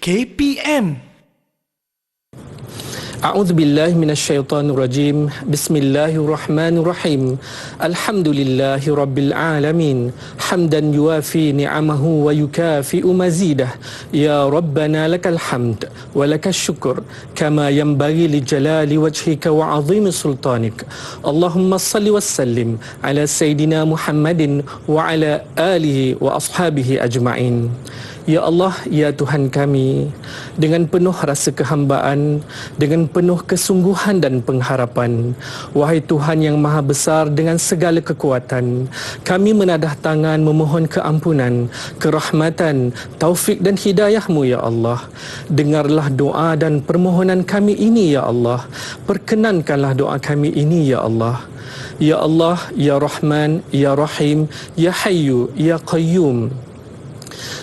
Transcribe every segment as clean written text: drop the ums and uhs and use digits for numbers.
KPM. A'udzu billahi minasyaitonir rajim. Bismillahirrahmanirrahim. Alhamdulillahi rabbil alamin. Hamdan yuafi ni'amahu wa yukafi'u mazidah. Ya Rabbana lakal hamd wa lakash syukur kama yanbaghi li jalali wajhika wa 'azimi sultanik. Allahumma salli wa sallim ala sayidina Muhammadin wa ala alihi wa ashabihi ajma'in. Ya Allah, ya Tuhan kami, dengan penuh rasa kehambaan, dengan penuh kesungguhan dan pengharapan, wahai Tuhan yang Maha Besar dengan segala kekuatan, kami menadah tangan memohon keampunan, kerahmatan, taufik dan hidayah-Mu ya Allah. Dengarlah doa dan permohonan kami ini ya Allah. Perkenankanlah doa kami ini ya Allah. Ya Allah, ya Rahman, ya Rahim, ya Hayyu, ya Qayyum.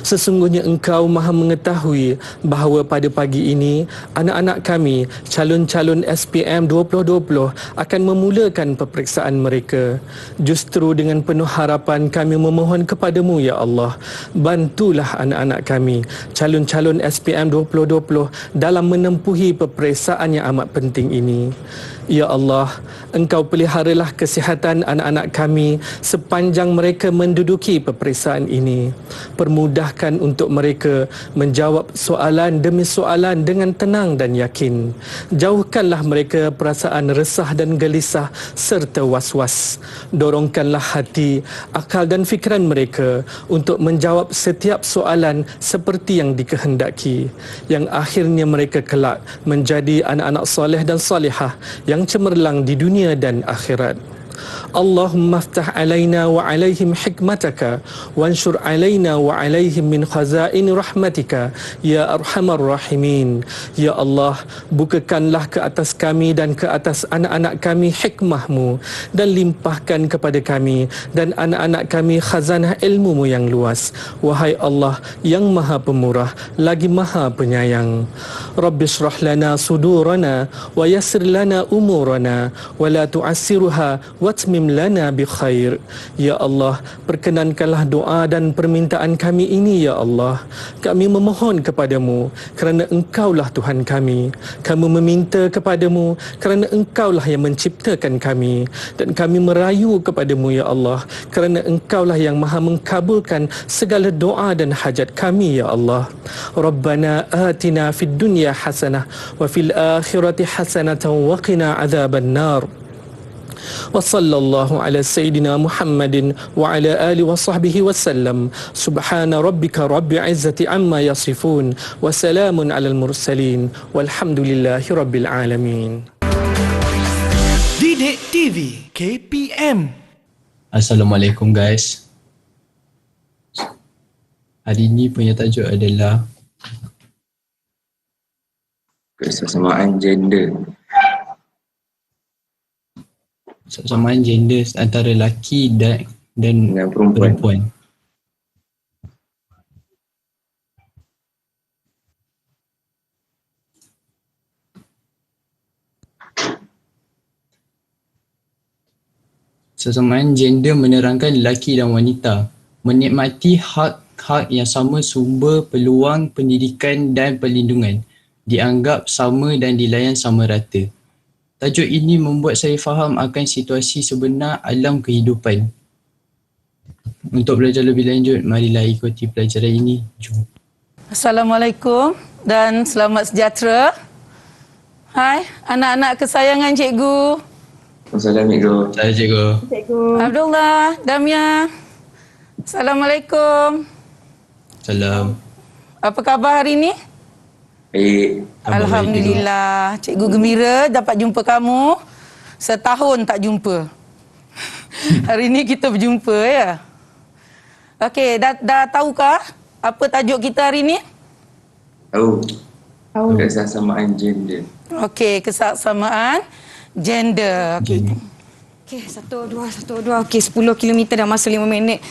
Sesungguhnya Engkau Maha mengetahui bahawa pada pagi ini anak-anak kami, calon-calon SPM 2020 akan memulakan peperiksaan mereka. Justru dengan penuh harapan kami memohon kepadamu ya Allah, bantulah anak-anak kami, calon-calon SPM 2020 dalam menempuhi peperiksaan yang amat penting ini. Ya Allah, Engkau peliharalah kesihatan anak-anak kami sepanjang mereka menduduki peperiksaan ini. Permudahkan untuk mereka menjawab soalan demi soalan dengan tenang dan yakin. Jauhkanlah mereka perasaan resah dan gelisah serta was-was. Dorongkanlah hati, akal dan fikiran mereka untuk menjawab setiap soalan seperti yang dikehendaki, yang akhirnya mereka kelak menjadi anak-anak soleh dan salihah yang cemerlang di dunia dan akhirat. Allahumma aftah alaina wa alaihim hikmataka wanshur alaina wa alaihim min khazain rahmatika ya arhamar rahimin. Ya Allah, bukakanlah ke atas kami dan ke atas anak-anak kami hikmah-Mu dan limpahkan kepada kami dan anak-anak kami khazanah ilmu-Mu yang luas. Wahai Allah yang Maha Pemurah lagi Maha Penyayang. Rabbi shrah lana sudurana wa yassir lana umurana wa la tu'assiruha watmim lana bi khair. Ya Allah, perkenankanlah doa dan permintaan kami ini ya Allah. Kami memohon kepadamu kerana Engkaulah Tuhan kami. Kami meminta kepadamu kerana Engkaulah yang menciptakan kami, dan kami merayu kepadamu ya Allah kerana Engkaulah yang Maha mengkabulkan segala doa dan hajat kami ya Allah. Rabbana atina fid dunya hasanah wa fil akhirati hasanatan wa qina adzaban nar. Wa sallallahu ala sayyidina Muhammadin wa ala alihi wa sahbihi wasallam. Subhana rabbika rabbil izzati amma yasifun wa salamun alal mursalin walhamdulillahi rabbil alamin. Didik TV KPM. Assalamualaikum guys. Hari ini punya tajuk adalah kesesamaan gender. kesesamaan gender antara lelaki dan perempuan. Kesesamaan gender menerangkan lelaki dan wanita menikmati hak-hak yang sama, sumber, peluang, pendidikan dan perlindungan, dianggap sama dan dilayan sama rata. Tajuk ini membuat saya faham akan situasi sebenar alam kehidupan. Untuk belajar lebih lanjut, marilah ikuti pelajaran ini. Jom. Assalamualaikum dan selamat sejahtera. Hai, anak-anak kesayangan cikgu. Assalamualaikum. Saya cikgu. Abdullah, Damia. Assalamualaikum. Salam. Apa khabar hari ini? Baik. Alhamdulillah. Cikgu gembira dapat jumpa kamu. Setahun tak jumpa. Hari ini kita berjumpa ya. Okey, dah tahukah apa tajuk kita hari ini? Tahu. Kesesamaan gender. Okey, kesesamaan gender. Okey. Okey, 1, 2. Okey, 10 km dah masa 5 minit.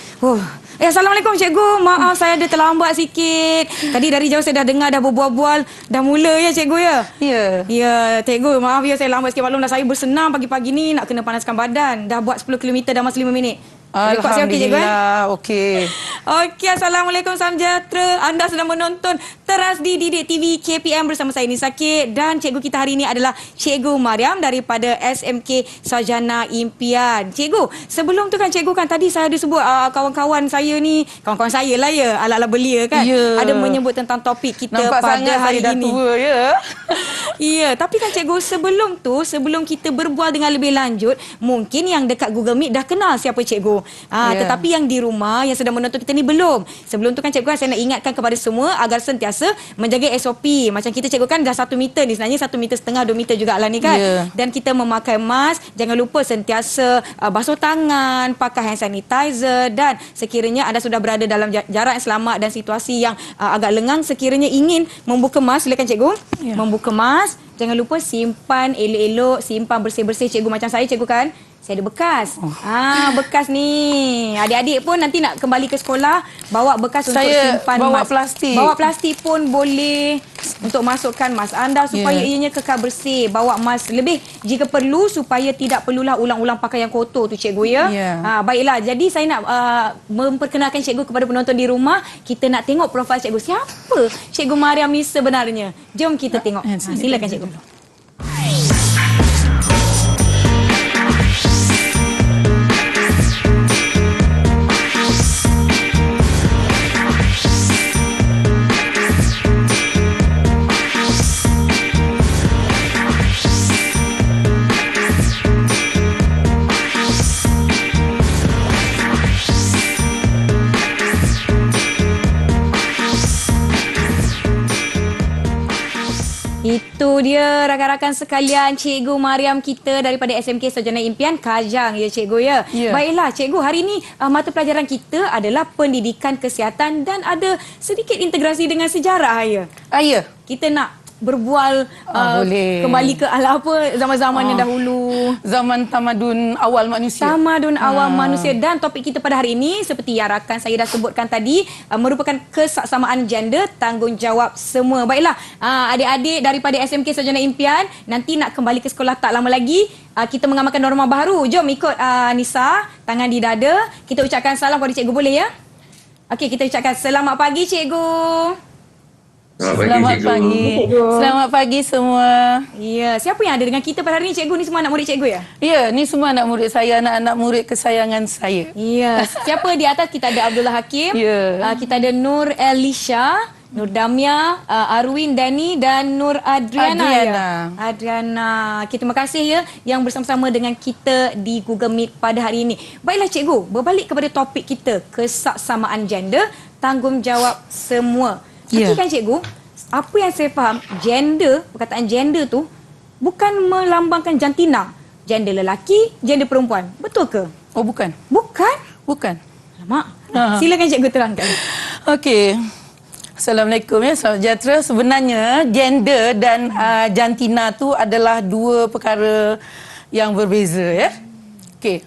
Assalamualaikum cikgu. Maaf saya ada terlambat sikit. Tadi dari jauh saya dah dengar dah berbual-bual. Dah mula ya cikgu ya? Ya. Ya, cikgu. Maaf ya saya lambat sikit. Maklum dah saya bersenam pagi-pagi ni nak kena panaskan badan. Dah buat 10 km dah masa 5 minit. Rekod saya okey, cikgu? Alhamdulillah, okey. Okey, Assalamualaikum, salam sejahtera. Anda sedang menonton Teras di Didik TV KPM bersama saya Nisa Kek, dan cikgu kita hari ini adalah Cikgu Mariam daripada SMK Sarjana Impian. Cikgu, sebelum tu kan cikgu kan tadi saya ada sebut kawan-kawan saya ni, kawan-kawan saya lah ya, ala-ala belia kan. Ya. Ada menyebut tentang topik kita Nampak pada sangat hari saya dah ini. tua ya. Ya, tapi kan cikgu sebelum kita berbual dengan lebih lanjut, mungkin yang dekat Google Meet dah kenal siapa cikgu. Ya. Tetapi yang di rumah yang sedang menonton kita ni belum. Sebelum tu kan cikgu saya nak ingatkan kepada semua agar sentiasa menjaga SOP. Macam kita cikgu kan dah 1 meter ni, sebenarnya 1,5 meter, 2 meter jugalah ni kan. Ya. Dan kita memakai mask, jangan lupa sentiasa basuh tangan, pakai hand sanitizer, dan sekiranya anda sudah berada dalam jarak yang selamat dan situasi yang agak lengang, sekiranya ingin membuka mask, silakan cikgu. Ya. Membuka mask, jangan lupa simpan elok-elok, simpan bersih-bersih cikgu. Macam saya cikgu kan, saya ada bekas. Bekas ni. Adik-adik pun nanti nak kembali ke sekolah, bawa bekas untuk Saya simpan bawa mask. plastik. Bawa plastik pun boleh untuk masukkan mask anda supaya ianya kekal bersih. Bawa mask lebih jika perlu supaya tidak perlulah ulang-ulang pakai yang kotor tu cikgu ya. Ya. Baiklah, jadi saya nak memperkenalkan cikgu kepada penonton di rumah. Kita nak tengok profil cikgu. Siapa Cikgu Mariam ni sebenarnya? Jom kita tengok. Silakan cikgu. Itu dia rakan-rakan sekalian, Cikgu Mariam kita daripada SMK Sarjana Impian Kajang ya cikgu ya. Ya. Baiklah cikgu, hari ini mata pelajaran kita adalah pendidikan kesihatan dan ada sedikit integrasi dengan sejarah ya. Ya. Kita nak berbual boleh. kembali ke ala apa zaman-zaman yang dahulu. Zaman tamadun awal manusia. Tamadun awal manusia, dan topik kita pada hari ini seperti yang rakan saya dah sebutkan tadi merupakan kesaksamaan gender, tanggungjawab semua. Baiklah, adik-adik daripada SMK Sarjana Impian nanti nak kembali ke sekolah tak lama lagi. Kita mengamalkan norma baru. Jom ikut Nisa, tangan di dada. Kita ucapkan salam kepada cikgu, boleh ya? Okey, kita ucapkan selamat pagi cikgu. Selamat pagi, cikgu. Selamat pagi semua. Ya, siapa yang ada dengan kita pada hari ini cikgu? Ni semua anak murid cikgu ya? Ya, ni semua anak murid saya, anak-anak murid kesayangan saya. Ya, siapa di atas? Kita ada Abdullah Hakim, Ya. kita ada Nur Elisha, Nur Damia, Arwin Dani dan Nur Adriana. Adriana. Ya? Adriana. Terima kasih ya yang bersama-sama dengan kita di Google Meet pada hari ini. Baiklah cikgu, berbalik kepada topik kita, kesaksamaan gender, tanggungjawab semua. Ya. Tapi kan cikgu, apa yang saya faham, gender, perkataan gender tu bukan melambangkan jantina. Gender lelaki, gender perempuan. Betul ke? Oh, bukan. Bukan? Bukan. Alamak. Silakan cikgu terangkan. Okey. Assalamualaikum ya, selamat sejahtera. Sebenarnya gender dan jantina tu adalah dua perkara yang berbeza ya. Okey.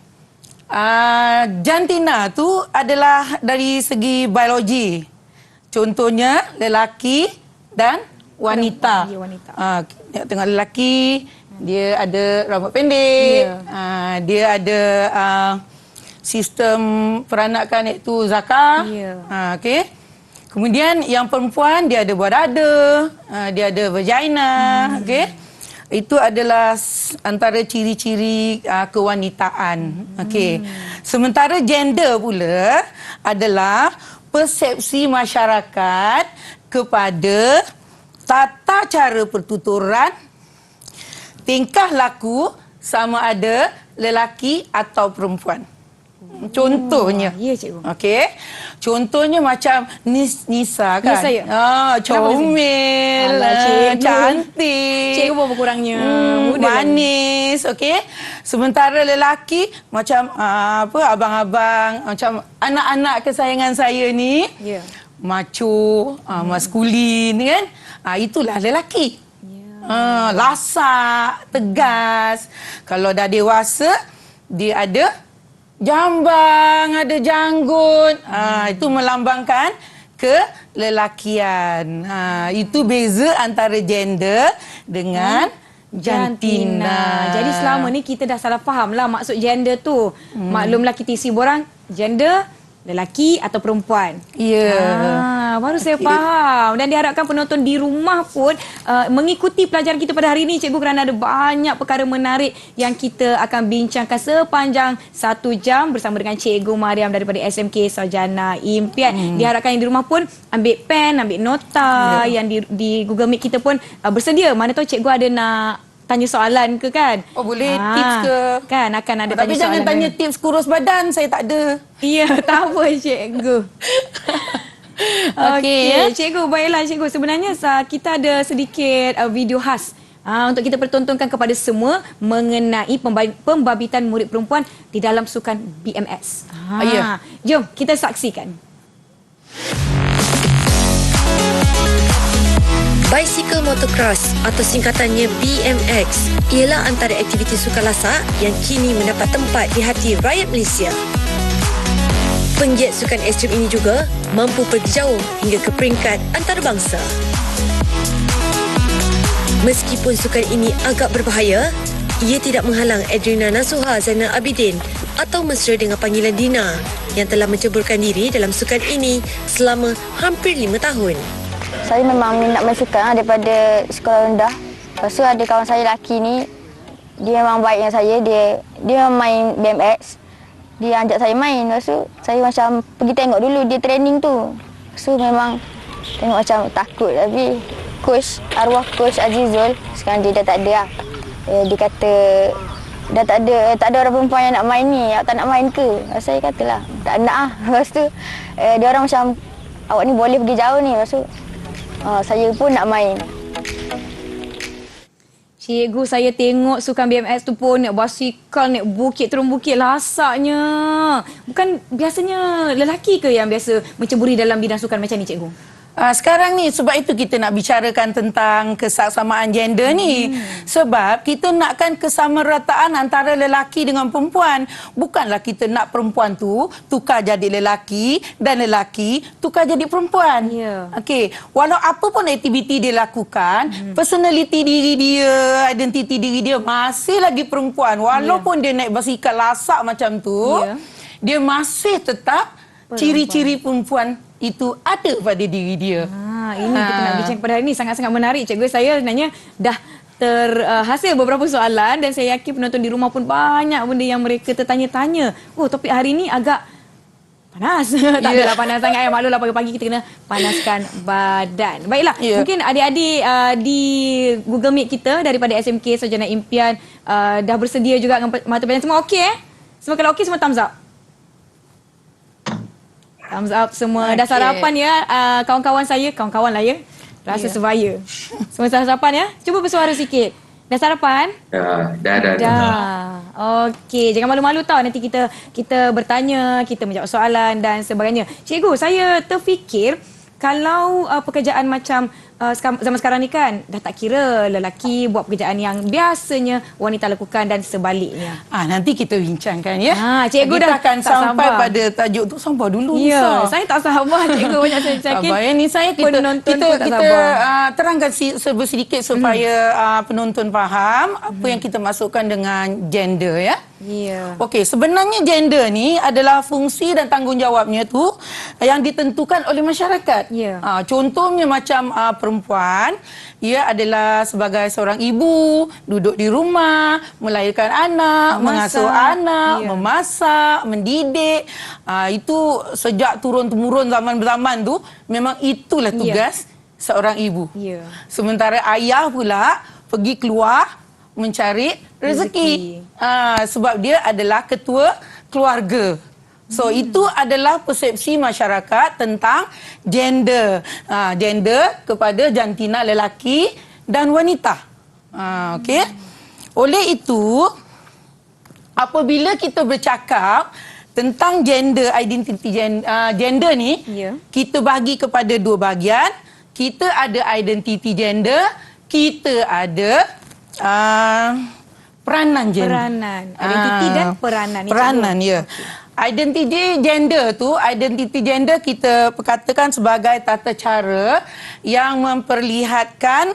Jantina tu adalah dari segi biologi. Contohnya lelaki dan wanita. Dia wanita. Tengok lelaki, dia ada rambut pendek. Ya. Dia ada sistem peranakan iaitu zakar. Ya. Okey. Kemudian yang perempuan dia ada buah dada, dia ada vagina, okey. Itu adalah antara ciri-ciri kewanitaan. Okey. Sementara gender pula adalah persepsi masyarakat kepada tata cara pertuturan, tingkah laku sama ada lelaki atau perempuan. Contohnya. Ya cikgu. Okey. Contohnya macam Nisa kan? Nisa, ya. Comel, Alah, cikgu. cantik. Cikgu berapa kurangnya? Muda Manis, okey. Sementara lelaki macam abang-abang, macam anak-anak kesayangan saya ni. Ya. Macho, maskulin kan? Itulah lelaki. Lasak, tegas. Kalau dah dewasa, dia ada jambang, ada janggut. Itu melambangkan kelelakian. Itu beza antara gender dengan jantina. Jadi selama ni kita dah salah faham lah maksud gender tu. Maklumlah kita isi borang gender lelaki atau perempuan. Ya. Baru saya faham. Dan diharapkan penonton di rumah pun mengikuti pelajaran kita pada hari ini, cikgu, kerana ada banyak perkara menarik yang kita akan bincangkan sepanjang 1 jam bersama dengan Cikgu Mariam daripada SMK Sarjana Impian. Diharapkan yang di rumah pun ambil pen, ambil nota, yang di Google Meet kita pun bersedia. Mana tahu cikgu ada nak tanya soalan ke kan? Oh, boleh tips ke? Kan akan ada Tapi tanya jangan soalan. tanya tips kurus badan, saya tak ada. Ya, tak apa cikgu. Okey, cikgu, baiklah cikgu. Sebenarnya kita ada sedikit video khas untuk kita pertontonkan kepada semua mengenai pembabitan murid perempuan di dalam sukan BMX. Ya. Jom kita saksikan. Bicycle motocross atau singkatannya BMX ialah antara aktiviti sukan lasak yang kini mendapat tempat di hati rakyat Malaysia. Penggiat sukan ekstrim ini juga mampu pergi jauh hingga ke peringkat antarabangsa. Meskipun sukan ini agak berbahaya, ia tidak menghalang Adrina Nasuha Zainal Abidin atau mesra dengan panggilan Dina yang telah menceburkan diri dalam sukan ini selama hampir 5 tahun. Saya memang minat main sukan daripada sekolah rendah. Lepas tu ada kawan saya lelaki ni, dia memang baik dengan saya. Dia main BMX. Dia ajak saya main. Lepas tu saya macam pergi tengok dulu dia training tu. Lepas tu memang tengok macam takut. Tapi arwah coach Azizul, sekarang dia dah tak ada lah. Dia kata dah tak ada orang perempuan yang nak main ni. Awak tak nak main ke? Saya katalah tak nak lah. Lepas tu dia orang macam, awak ni boleh pergi jauh ni. Lepas tu saya pun nak main. Cikgu, saya tengok sukan BMX tu pun naik basikal, naik bukit, turun bukit, lasaknya. Bukan biasanya lelaki ke yang biasa menceburi dalam bidang sukan macam ni, cikgu? Sekarang ni sebab itu kita nak bicarakan tentang kesaksamaan gender ni. Sebab kita nakkan kesamarataan antara lelaki dengan perempuan. Bukanlah kita nak perempuan tu tukar jadi lelaki dan lelaki tukar jadi perempuan. Ya. Okey, walau apa pun aktiviti dia lakukan, personality diri dia, identiti diri dia masih lagi perempuan. Walaupun dia naik basikal lasak macam tu, dia masih tetap ciri-ciri perempuan itu ada pada diri dia. Ini kita nak bincang pada hari ini sangat-sangat menarik, cikgu. Saya sebenarnya dah terhasil beberapa soalan dan saya yakin penonton di rumah pun banyak benda yang mereka tertanya-tanya. Oh, topik hari ini agak panas. Tak adalah panas sangat. Maklumlah pagi-pagi kita kena panaskan badan. Baiklah, mungkin adik-adik di Google Meet kita daripada SMK Sarjana Impian dah bersedia juga dengan mata pelajaran. Semua okey Semua kalau okey, semua thumbs up. Thumbs up semua. Dah sarapan ya kawan-kawan saya. Kawan-kawan lah ya. Rasa sebaya. Semua sarapan ya. Cuba bersuara sikit. Dah sarapan? Dah. Okey. Jangan malu-malu tau. Nanti kita bertanya, kita menjawab soalan dan sebagainya. Cikgu, saya terfikir kalau pekerjaan macam zaman sekarang ni kan dah tak kira lelaki buat pekerjaan yang biasanya wanita lakukan dan sebaliknya. Nanti kita bincangkan ya. Cikgu kita dah akan tak sampai sabar. pada tajuk tu. Sabar dulu Ya, saya tak sabar cikgu. Banyak saya yakin. Sabar ya, ni saya penonton pun tak sabar. Terangkan sedikit supaya penonton faham apa yang kita masukkan dengan gender ya. Ya. Okey, sebenarnya gender ni adalah fungsi dan tanggungjawabnya tu yang ditentukan oleh masyarakat. Ya. Contohnya macam perempuan, ia adalah sebagai seorang ibu, duduk di rumah, melahirkan anak, mengasuh anak, memasak, mendidik. Itu sejak turun-temurun zaman-zaman tu memang itulah tugas seorang ibu. Ya. Sementara ayah pula pergi keluar mencari rezeki. Sebab dia adalah ketua keluarga. So itu adalah persepsi masyarakat tentang gender. Gender kepada jantina lelaki dan wanita. Okey. Oleh itu, apabila kita bercakap tentang gender, identiti gender ni, kita bagi kepada dua bahagian. Kita ada identiti gender, kita ada peranan gender. Peranan. Identiti dan peranan. Peranan, ya. Identiti gender kita perkatakan sebagai tata cara yang memperlihatkan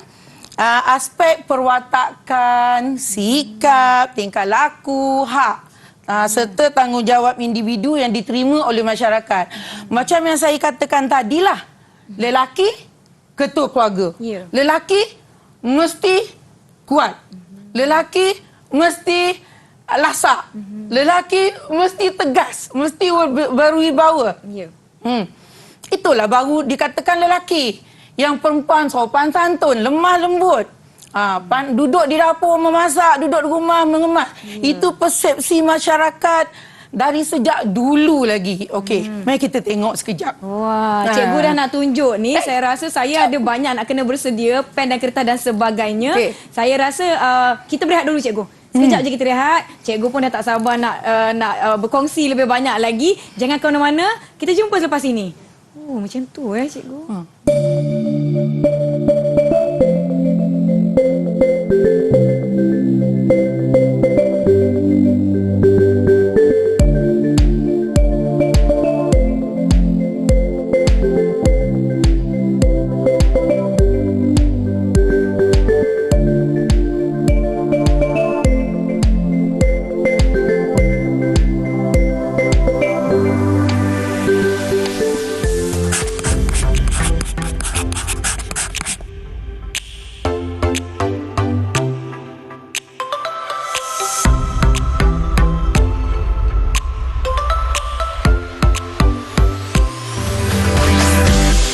aspek perwatakan, sikap, tingkah laku, hak serta tanggungjawab individu yang diterima oleh masyarakat. Macam yang saya katakan tadilah, lelaki ketua keluarga. Ya. Lelaki mesti kuat. Lelaki mesti lasak. Lelaki mesti tegas, mesti berwibawa. Ya. Itulah baru dikatakan lelaki. Yang perempuan sopan santun, lemah lembut. Duduk di dapur memasak, duduk di rumah mengemas. Itu persepsi masyarakat dari sejak dulu lagi. Okey, mari kita tengok sekejap. Wah, cikgu dah nak tunjuk ni. Saya rasa saya ada banyak nak kena bersedia, pen dan kertas dan sebagainya. Okey. Saya rasa kita berehat dulu, cikgu. Sekejap je kita rehat. Cikgu pun dah tak sabar nak berkongsi lebih banyak lagi. Jangan ke mana-mana. Kita jumpa selepas ini. Oh, macam tu cikgu.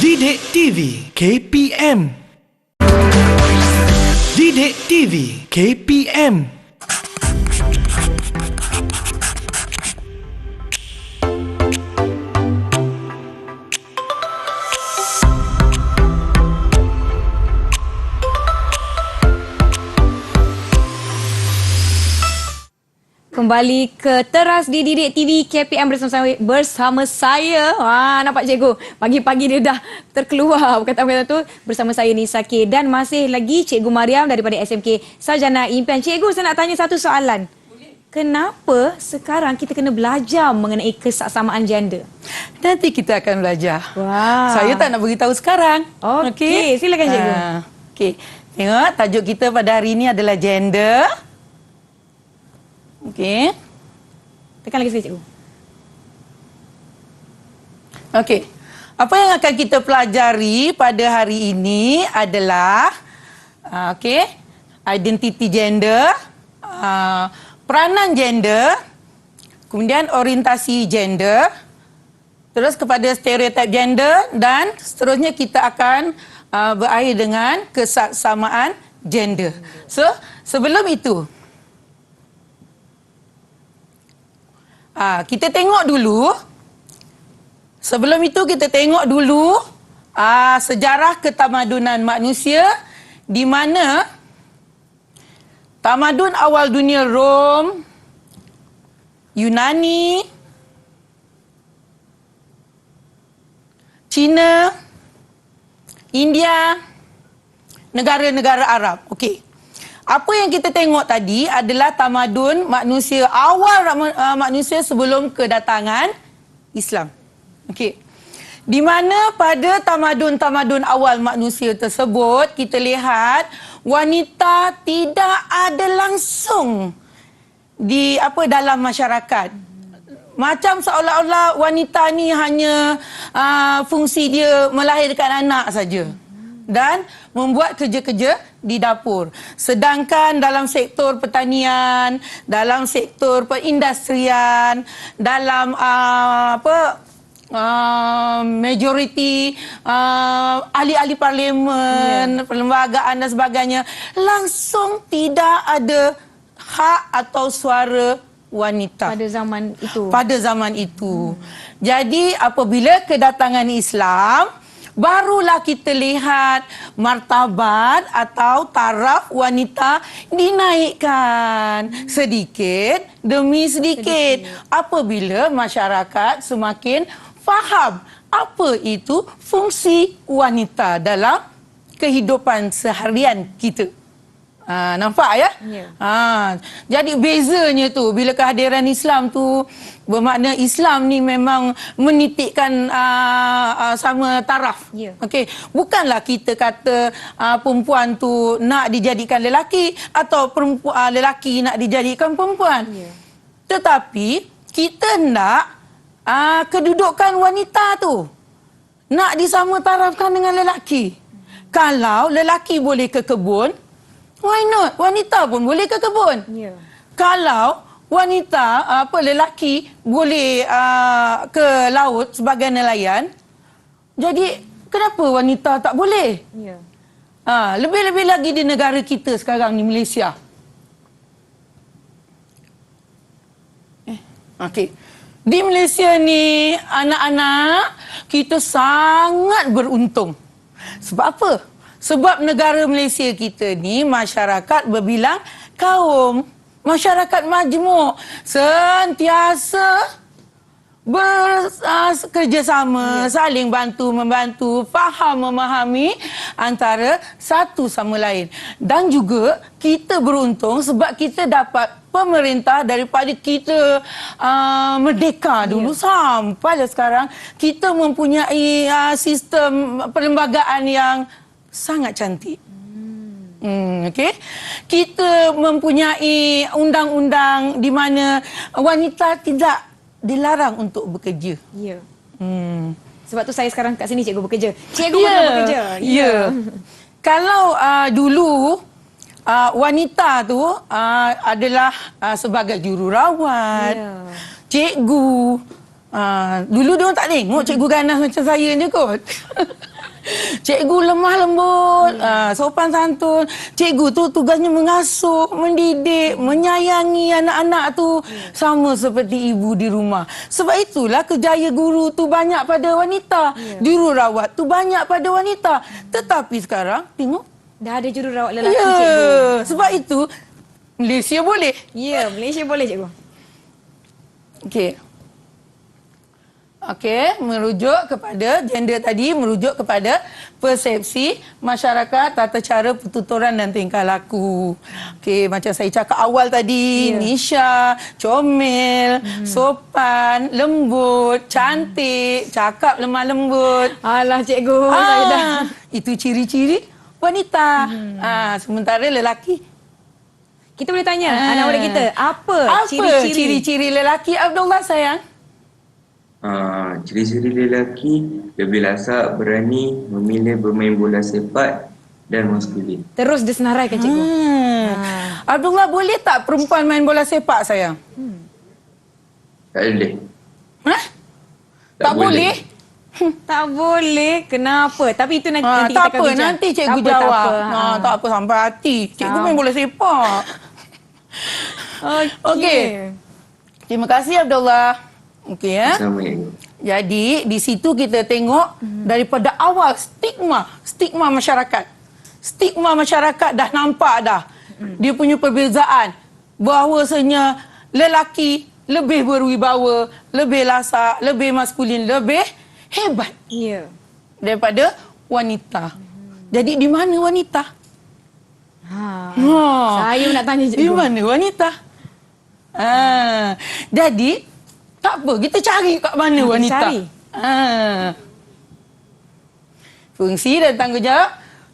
Didik TV KPM. Didik TV KPM. Kembali ke teras di Didik TV KPM bersama saya. Wah, nampak cikgu. Pagi-pagi dia dah terkeluar perkataan-perkataan tu. Bersama saya Nisa K. Dan masih lagi Cikgu Mariam daripada SMK Sarjana Impian. Cikgu, saya nak tanya satu soalan. Kenapa sekarang kita kena belajar mengenai kesaksamaan gender? Nanti kita akan belajar. Wah. Saya tak nak beritahu sekarang. Okey, silakan cikgu. Okey. Tengok tajuk kita pada hari ini adalah gender. Okey. Tekan lagi sikit, cikgu. Okey. Apa yang akan kita pelajari pada hari ini adalah identiti gender, peranan gender, kemudian orientasi gender, terus kepada stereotip gender dan seterusnya kita akan berakhir dengan kesaksamaan gender. So, sebelum itu kita tengok dulu. Sebelum itu kita tengok dulu sejarah ketamadunan manusia di mana tamadun awal dunia Rom, Yunani, China, India, negara-negara Arab. Okey. Apa yang kita tengok tadi adalah tamadun manusia awal manusia sebelum kedatangan Islam. Okey. Di mana pada tamadun-tamadun awal manusia tersebut kita lihat wanita tidak ada langsung di dalam masyarakat. Macam seolah-olah wanita ni hanya fungsi dia melahirkan anak saja dan membuat kerja-kerja di dapur. Sedangkan dalam sektor pertanian, dalam sektor perindustrian, dalam majoriti ahli-ahli parlimen, perlembagaan dan sebagainya, langsung tidak ada hak atau suara wanita. Pada zaman itu. Jadi apabila kedatangan Islam, barulah kita lihat martabat atau taraf wanita dinaikkan sedikit demi sedikit. Apabila masyarakat semakin faham apa itu fungsi wanita dalam kehidupan seharian kita. Nampak ya? Ya. Jadi bezanya tu bila kehadiran Islam tu bermakna Islam ni memang menitikkan sama taraf. Ya. Okey, bukanlah kita kata perempuan tu nak dijadikan lelaki atau lelaki nak dijadikan perempuan. Ya. Tetapi kita nak kedudukan wanita tu nak disamatarafkan dengan lelaki. Kalau lelaki boleh ke kebun, why not? Wanita pun boleh ke kebun. Ya. Kalau wanita, lelaki boleh ke laut sebagai nelayan, jadi kenapa wanita tak boleh? Ya. Lebih-lebih lagi di negara kita sekarang ni, Malaysia. Okey. Di Malaysia ni, anak-anak kita sangat beruntung. Sebab apa? Sebab negara Malaysia kita ni masyarakat berbilang kaum, masyarakat majmuk, sentiasa bekerjasama, saling bantu-membantu, faham memahami antara satu sama lain. Dan juga kita beruntung sebab kita dapat pemerintah daripada kita merdeka dulu sampai sekarang kita mempunyai sistem perlembagaan yang sangat cantik. Okey. Kita mempunyai undang-undang di mana wanita tidak dilarang untuk bekerja. Ya. Sebab tu saya sekarang kat sini cikgu bekerja. Cikgu pun bekerja. Ya. Kalau dulu wanita tu adalah sebagai jururawat, cikgu. Dulu dia orang tak tengok cikgu ganas macam saya ni kot. Cikgu lemah lembut, sopan santun. Cikgu tu tugasnya mengasuh, mendidik, menyayangi anak-anak tu sama seperti ibu di rumah. Sebab itulah kerjaya guru tu banyak pada wanita. Jururawat tu banyak pada wanita. Tetapi sekarang tengok Dah ada jururawat lelaki cikgu. Sebab itu Malaysia boleh. Ya, Malaysia boleh cikgu. Okey, merujuk kepada gender tadi, merujuk kepada persepsi masyarakat, tata cara pertuturan dan tingkah laku. Okey, macam saya cakap awal tadi, Nisha, comel, sopan, lembut, cantik, cakap lemah lembut. Alah cikgu, saya dah. Itu ciri-ciri wanita. Sementara lelaki, Kita boleh tanya anak murid kita, apa ciri-ciri lelaki, Abdullah sayang? Ciri-ciri lelaki lebih lasak, berani, memilih bermain bola sepak dan maskulin. Terus disenaraikan cikgu. Abdullah, boleh tak perempuan main bola sepak sayang? Tak boleh. Tak boleh? Tak boleh. Kenapa? Tapi itu nanti tak kita akan apa, bincang. nanti cikgu Tak apa, jawab. tak apa. Tak apa, sampai hati. Cikgu main bola sepak. Okey. Terima kasih Abdullah. Okey ya. Assalamualaikum. Jadi di situ kita tengok daripada awal stigma masyarakat. Stigma masyarakat dah nampak dah. Dia punya perbezaan bahawasanya lelaki lebih berwibawa, lebih lasak, lebih maskulin, lebih hebat daripada wanita. Jadi di mana wanita? Saya nak tanya cikgu. Di mana wanita? Jadi tak apa, kita cari kat mana wanita. Cari. Fungsi dan tanggungjawab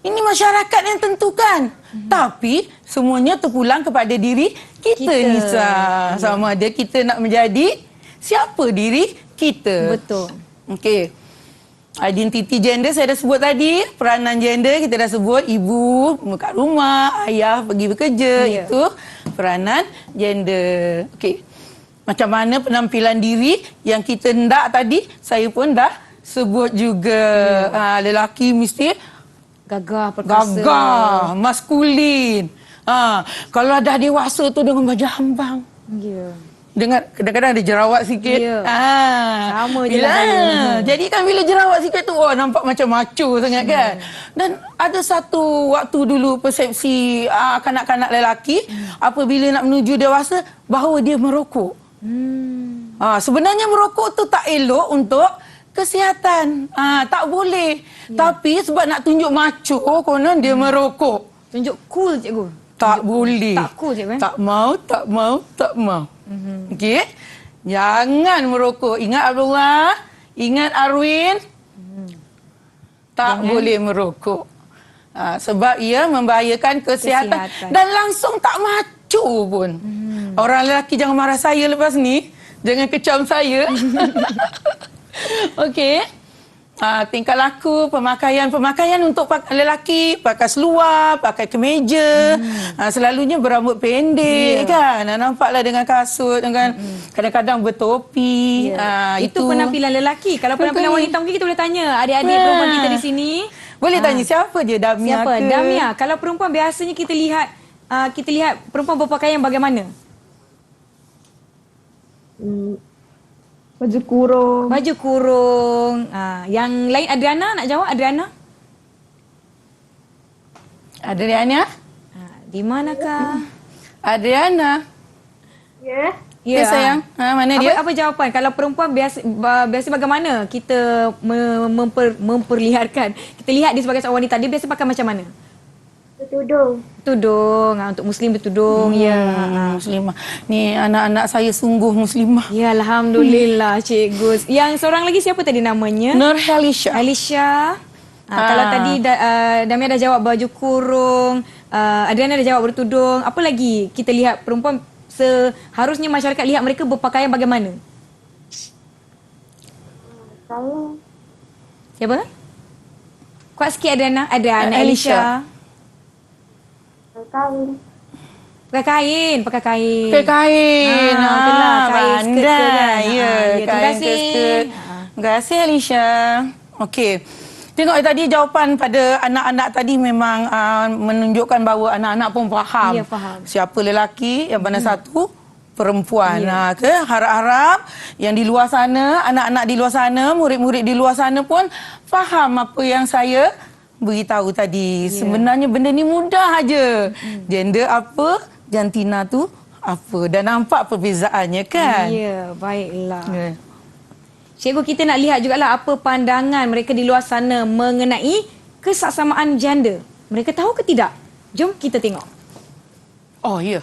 ini masyarakat yang tentukan. Tapi semuanya terpulang kepada diri kita. Nisa. Sama ada kita nak menjadi siapa diri kita. Betul. Okey. Identiti gender saya dah sebut tadi. Peranan gender kita dah sebut. Ibu kat rumah, ayah pergi bekerja. Itu peranan gender. Okey. Macam mana penampilan diri yang kita hendak tadi, saya pun dah sebut juga. Lelaki mesti gagah, perkasa. Gagah, maskulin. Kalau dah dewasa tu dengan baju hambang. Dengan kadang-kadang ada jerawat sikit. Sama je lah saya. Jadi kan bila jerawat sikit tu, nampak macam macho sangat kan. Dan ada satu waktu dulu persepsi kanak-kanak lelaki, apabila nak menuju dewasa, bahawa dia merokok. Sebenarnya merokok tu tak elok untuk kesihatan. Tak boleh. Tapi sebab nak tunjuk macho, konon dia merokok. Tunjuk cool cikgu. Tak boleh. Tak cool, cikgu. Tak mau. Okey? Jangan merokok. Ingat Abdullah, ingat Arwin. Tak boleh merokok. Sebab ia membahayakan kesihatan. Dan langsung tak macu pun. Orang lelaki jangan marah saya lepas ni. Jangan kecam saya. Okey. Tingkah laku, pemakaian untuk lelaki, pakai seluar, pakai kemeja, selalunya berambut pendek kan. Nampaklah dengan kasut kan. Kadang-kadang bertopi. Itu penampilan lelaki. Kalau penampilan wanita mungkin kita boleh tanya adik-adik perempuan kita di sini. Boleh tanya siapa je, Damia siapa? ke? Damia. Kalau perempuan biasanya kita lihat perempuan berpakaian bagaimana? Baju kurung. Baju kurung. Yang lain Adriana nak jawab? Adriana? Di manakah? Adriana. Ya. Ya, sayang. Mana dia? Apa jawapan? Kalau perempuan biasa bagaimana kita memperlihatkan? Kita lihat dia sebagai seorang wanita, dia biasa pakai macam mana? Bertudung. Tudung. Untuk Muslim bertudung. Muslimah. Ni anak-anak saya sungguh muslimah. Ya, Alhamdulillah, cikgu. Yang seorang lagi siapa tadi namanya? Nur Halisha. Kalau tadi Damia dah jawab baju kurung, Adriana dah jawab bertudung. Apa lagi kita lihat perempuan seharusnya masyarakat lihat mereka berpakaian bagaimana? Kalau Siapa? Kuat sikit Adriana. Alicia. kahwin. Pakai kain. Itulah kain skirt kan. Ya, terima kasih. Terima kasih Alicia. Okey. Tengok tadi jawapan pada anak-anak tadi memang menunjukkan bahawa anak-anak pun faham. Ya, faham. Siapa lelaki, yang mana satu perempuan. Harap-harap yang di luar sana, anak-anak di luar sana, murid-murid di luar sana pun faham apa yang saya beritahu tadi. Sebenarnya benda ni mudah aja. Gender apa, jantina tu apa. Dan nampak perbezaannya kan? Ya, baiklah. Cikgu, kita nak lihat jugalah apa pandangan mereka di luar sana mengenai kesaksamaan gender. Mereka tahu ke tidak? Jom kita tengok. Oh, ya.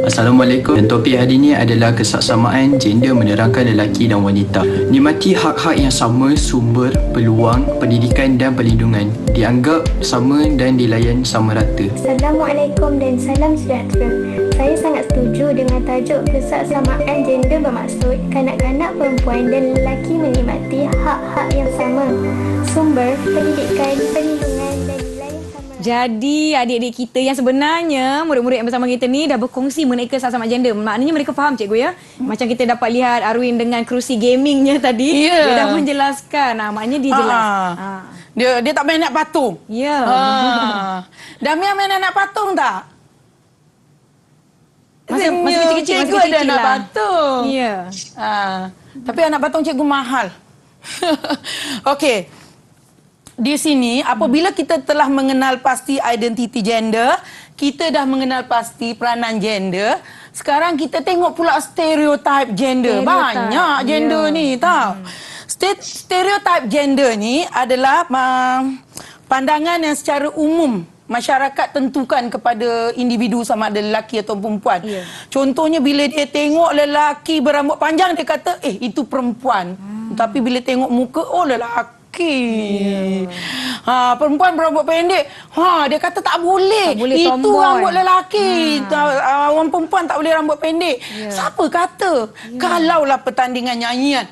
Assalamualaikum. Dan topik hari ini adalah kesaksamaan gender menerangkan lelaki dan wanita. Nikmati hak-hak yang sama, sumber, peluang, pendidikan dan perlindungan. Dianggap sama dan dilayan sama rata. Assalamualaikum dan salam sejahtera. Saya sangat setuju dengan tajuk kesaksamaan gender bermaksud kanak-kanak perempuan dan lelaki menikmati hak-hak yang sama. Sumber, pendidikan, perlindungan dan dilayan sama rata. Jadi adik-adik kita yang sebenarnya murid-murid yang bersama kita ni dah berkongsi mengenai kesaksamaan gender. Maknanya mereka faham cikgu ya. Macam kita dapat lihat Arwin dengan kerusi gamingnya tadi. Dia dah menjelaskan. Maknanya dia jelas. Dia tak main anak patung. Ya. Damia main anak patung tak? Masih kecil-kecil. Cikgu ada anak patung. Ya. Tapi anak patung cikgu mahal. Okey. Di sini apabila kita telah mengenal pasti identiti gender, kita dah mengenal pasti peranan gender, sekarang kita tengok pula stereotip gender. Banyak gender ni tahu. Stereotip gender ni adalah pandangan yang secara umum masyarakat tentukan kepada individu sama ada lelaki atau perempuan. Contohnya bila dia tengok lelaki berambut panjang, dia kata itu perempuan. Tapi bila tengok muka, lelaki. Perempuan berambut pendek, dia kata tak boleh itu tomboy. Rambut lelaki. Orang perempuan tak boleh rambut pendek. Siapa kata? Kalaulah pertandingan nyanyian,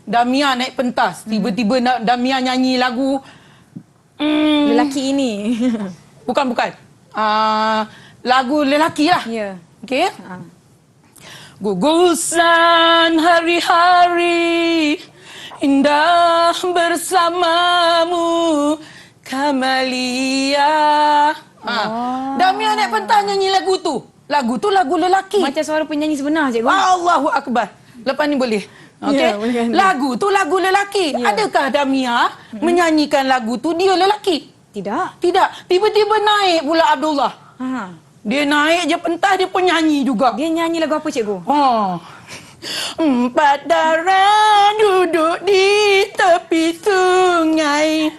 Damia naik pentas, tiba-tiba Damia nyanyi lagu lelaki ini. Bukan. Lagu lelaki lah. Okey. Gugusan hari-hari indah bersamamu, Kamalia. Damia naik pentas nyanyi lagu tu. Lagu tu lagu lelaki. Macam suara penyanyi sebenar cikgu. Allahu Akbar. Lepas ni boleh. Okey. Lagu tu lagu lelaki. Adakah Damia menyanyikan lagu tu dia lelaki? Tidak. Tiba-tiba naik pula Abdullah. Dia naik je pentas, dia pun nyanyi juga. Dia nyanyi lagu apa cikgu? Empat darah duduk di tepi sungai,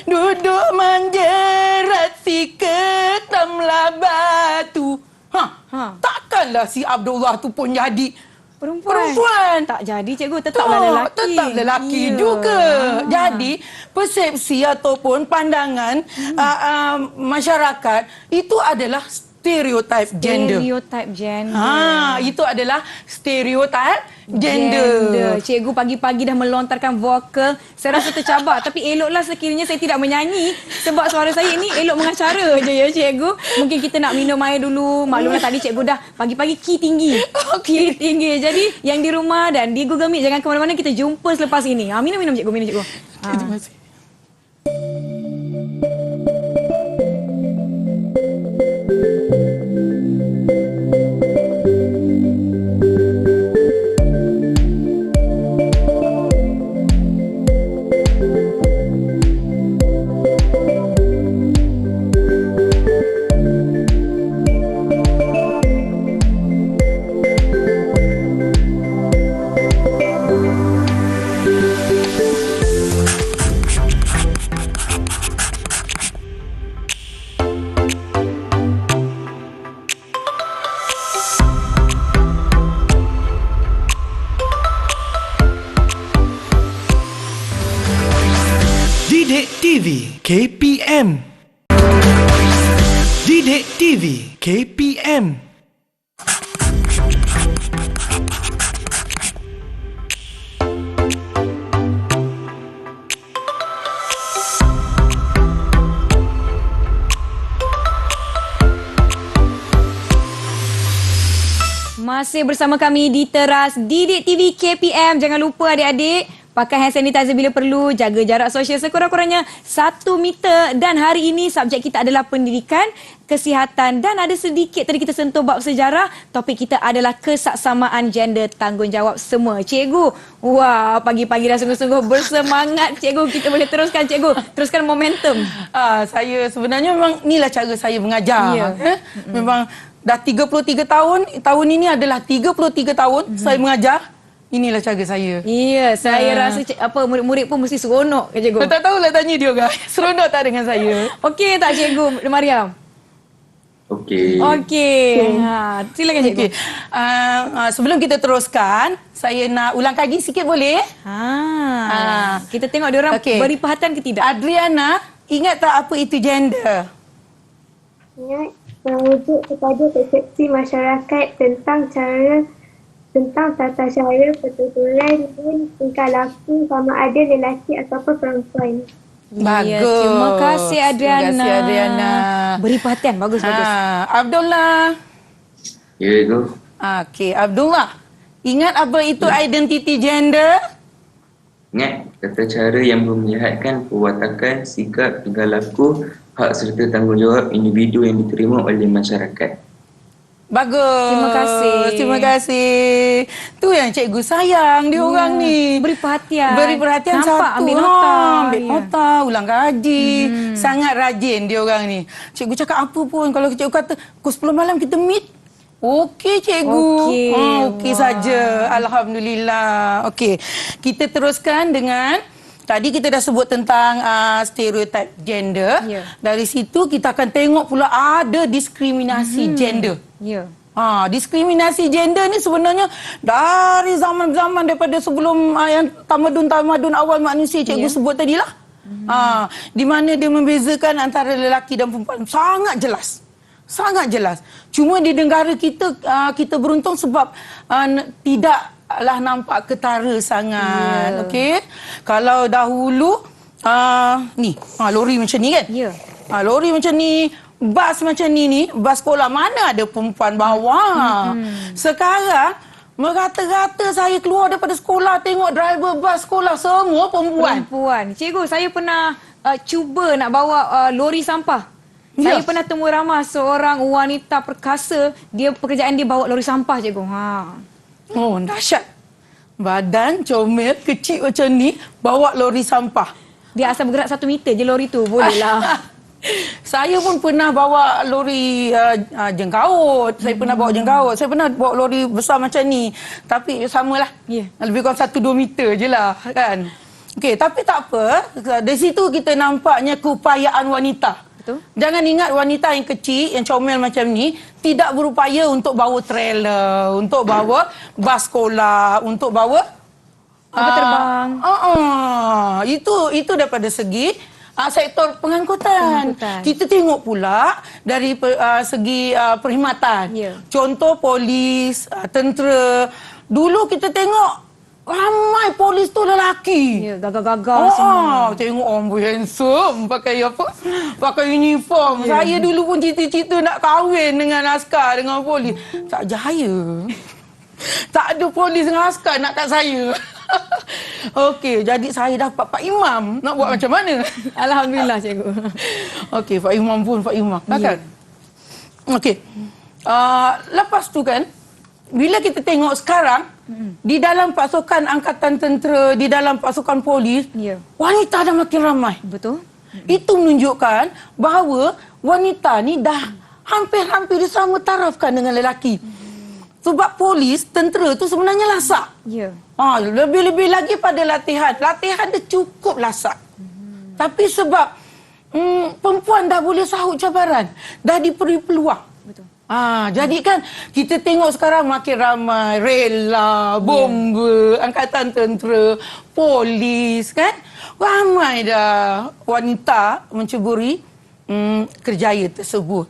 duduk menjerat si ketamlah batu. Takkanlah si Abdullah tu pun jadi perempuan. Tak jadi cikgu, tetaplah lelaki. Tetap lelaki juga. Jadi persepsi ataupun pandangan masyarakat itu adalah stereotip gender. Stereotip gender. Itu adalah stereotip gender. Cikgu pagi-pagi dah melontarkan vokal. Saya rasa tercabar. Tapi eloklah sekiranya saya tidak menyanyi. Sebab suara saya ni elok mengacara je ya cikgu. Mungkin kita nak minum air dulu. Maklumlah tadi cikgu dah pagi-pagi key tinggi. Key tinggi. Jadi yang di rumah dan di Google Meet jangan ke mana-mana. Kita jumpa selepas ini. Minum cikgu. Minum cikgu. Terima kasih. Didik TV KPM. Didik TV KPM. Masih bersama kami di teras Didik TV KPM. Jangan lupa adik-adik, pakai hand sanitizer bila perlu, jaga jarak sosial sekurang-kurangnya 1 meter. Dan hari ini subjek kita adalah pendidikan, kesihatan dan ada sedikit tadi kita sentuh bab sejarah. Topik kita adalah kesaksamaan gender, tanggungjawab semua. Cikgu, wah pagi-pagi dah sungguh-sungguh bersemangat cikgu. Kita boleh teruskan cikgu, teruskan momentum. Saya sebenarnya memang inilah cara saya mengajar. Ya. Memang dah 33 tahun, tahun ini adalah 33 tahun saya mengajar. Inilah cara saya. Ya, saya rasa murid-murid pun mesti seronok ke cikgu. Tak tahulah tanya dia guys. Seronok tak dengan saya? Okey tak cikgu Mariam? Okey. Silakan cikgu. Sebelum kita teruskan, saya nak ulang kaji sikit boleh? Kita tengok dia orang beri perhatian ke tidak. Adriana, ingat tak apa itu gender? Ingat, merujuk kepada persepsi masyarakat tentang tata cara, pertuturan dan tingkah laku sama ada lelaki ataupun perempuan. Bagus. Ya, terima kasih Adriana. Terima kasih Adriana. Beri perhatian, bagus. Abdullah. Ya, Cikgu. Okey, Abdullah. Ingat apa itu identiti gender? Ingat tata cara yang memperlihatkan perwatakan, sikap, tingkah laku, hak serta tanggungjawab individu yang diterima oleh masyarakat. Bagus. Terima kasih. Tu yang cikgu sayang dia orang ni. Beri perhatian. Nampak, satu. Ambil nota, ulang kaji. Sangat rajin dia orang ni. Cikgu cakap apa pun, kalau cikgu kata pukul 10 malam kita meet. Okey cikgu. Okey saja. Alhamdulillah. Okey. Kita teruskan dengan tadi kita dah sebut tentang stereotip gender. Dari situ kita akan tengok pula ada diskriminasi gender. Diskriminasi gender ni sebenarnya dari zaman-zaman daripada sebelum yang tamadun awal manusia cikgu sebut tadilah. Di mana dia membezakan antara lelaki dan perempuan sangat jelas. Sangat jelas. Cuma di negara kita kita beruntung sebab tidaklah nampak ketara sangat. Okey. Kalau dahulu lori macam ni kan? Lori macam ni, bas macam ni, bas sekolah mana ada perempuan bawa. Sekarang merata-rata saya keluar daripada sekolah tengok driver bas sekolah semua perempuan. Cikgu, saya pernah cuba nak bawa lori sampah. Saya pernah temu ramah seorang wanita perkasa, pekerjaan dia bawa lori sampah cikgu. Oh, dahsyat. Badan comel kecil macam ni bawa lori sampah. Dia asal bergerak 1 meter je lori tu, bolehlah. Saya pun pernah bawa lori jengkaut. Saya pernah bawa jengkaut. Saya pernah bawa lori besar macam ni. Tapi samalah. Lebih kurang 1-2 meter je lah kan. Okey, tapi tak apa. Dari situ kita nampaknya keupayaan wanita. Betul. Jangan ingat wanita yang kecil, yang comel macam ni, tidak berupaya untuk bawa trailer, untuk bawa bas sekolah, untuk bawa Kapal terbang. Itu daripada segi sektor pengangkutan. Kita tengok pula dari segi perkhidmatan. Ya. Contoh polis, tentera. Dulu kita tengok ramai polis tu lelaki. Ya, gagah-gagah semua. Tengok orang handsome pakai apa? Pakai uniform. Ya. Saya dulu pun cita-cita nak kahwin dengan askar, dengan polis. Tak jaya. Tak ada polis dengan askar nak kat saya. Okey, jadi saya dapat Pak Imam. Nak buat macam mana? Alhamdulillah, cikgu. Okey, Pak Imam pun Pak Imam. Takkan? Okey. Lepas tu kan, bila kita tengok sekarang, di dalam pasukan angkatan tentera, di dalam pasukan polis, wanita dah makin ramai. Betul. Itu menunjukkan bahawa wanita ni dah hampir-hampir disama tarafkan dengan lelaki. Sebab polis, tentera tu sebenarnya lasak. Ya. Lebih-lebih lagi pada latihan. Latihan dia cukup lasak. Tapi sebab perempuan dah boleh sahut cabaran, dah diberi peluang. Betul. Jadi kan kita tengok sekarang makin ramai rela, bomba, angkatan tentera, polis kan. Ramai dah wanita menceburi kerjaya tersebut.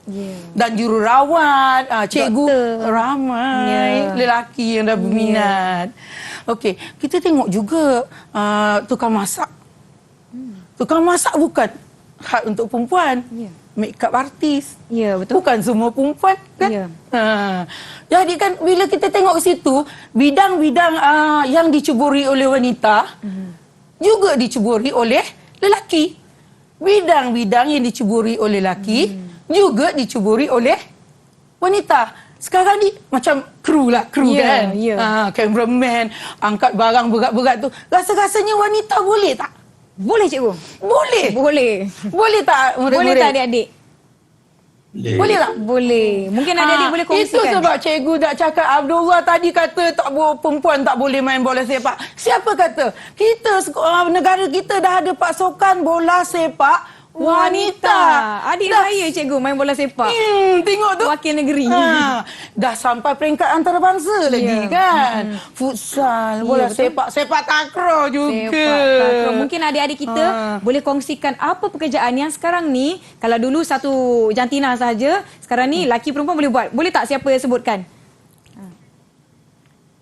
Dan jururawat, cikgu, doktor, ramai lelaki yang dah berminat. Okey, kita tengok juga tukang masak. Tukang masak bukan hak untuk perempuan. Make-up artis. Ya, betul. Bukan semua perempuan kan? Ya. Jadi kan bila kita tengok situ, bidang-bidang yang diceburi oleh wanita juga diceburi oleh lelaki. Bidang-bidang yang diceburi oleh lelaki juga diceburi oleh wanita. Sekarang ni macam kru kan? Cameraman, angkat barang berat-berat tu. Rasa-rasanya wanita boleh tak? Boleh, cikgu? Boleh. Boleh tak murid-murid? Boleh tak adik-adik? Boleh tak? Boleh. Mungkin adik-adik boleh kongsikan. Itu sebab cikgu dah cakap Abdullah tadi kata perempuan tak boleh main bola sepak. Siapa kata? Negara kita dah ada pasukan bola sepak wanita. Adik saya cikgu main bola sepak. Tengok tu. Wakil negeri. Dah sampai peringkat antarabangsa lagi kan. Futsal, bola sepak takraw juga. Sepak takraw. Mungkin adik-adik kita boleh kongsikan apa pekerjaan yang sekarang ni, kalau dulu satu jantina saja, sekarang ni laki perempuan boleh buat. Boleh tak siapa yang sebutkan?